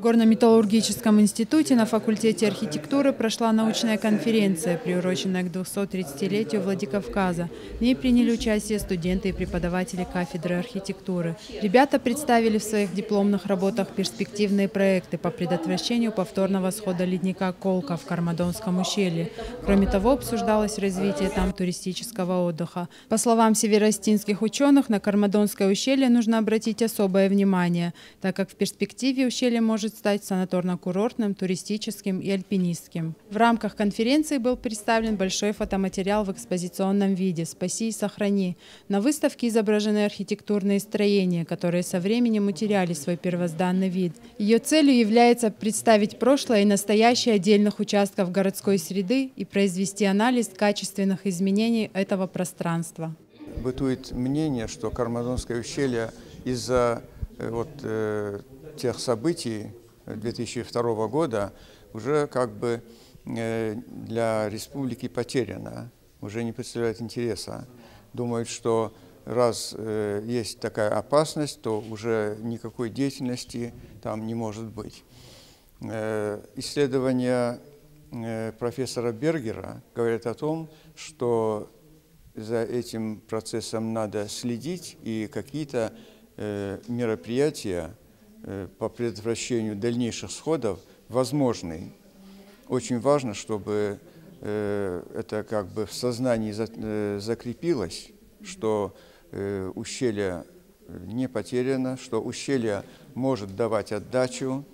Горно-металлургическом институте на факультете архитектуры прошла научная конференция, приуроченная к 230-летию Владикавказа. В ней приняли участие студенты и преподаватели кафедры архитектуры. Ребята представили в своих дипломных работах перспективные проекты по предотвращению повторного схода ледника Колка в Кармадонском ущелье. Кроме того, обсуждалось развитие там туристического отдыха. По словам североостинских ученых, на Кармадонское ущелье нужно обратить особое внимание, так как в перспективе ущелье может стать санаторно-курортным, туристическим и альпинистским. В рамках конференции был представлен большой фотоматериал в экспозиционном виде «Спаси и сохрани». На выставке изображены архитектурные строения, которые со временем утеряли свой первозданный вид. Ее целью является представить прошлое и настоящее отдельных участков городской среды и произвести анализ качественных изменений этого пространства. Бытует мнение, что Кармадонское ущелье из-за тех событий 2002 года уже как бы для республики потеряно, уже не представляет интереса. Думают, что раз есть такая опасность, то уже никакой деятельности там не может быть. Исследования профессора Бергера говорят о том, что за этим процессом надо следить, и какие-то мероприятия по предотвращению дальнейших сходов возможны. Очень важно, чтобы это как бы в сознании закрепилось, что ущелье не потеряно, что ущелье может давать отдачу,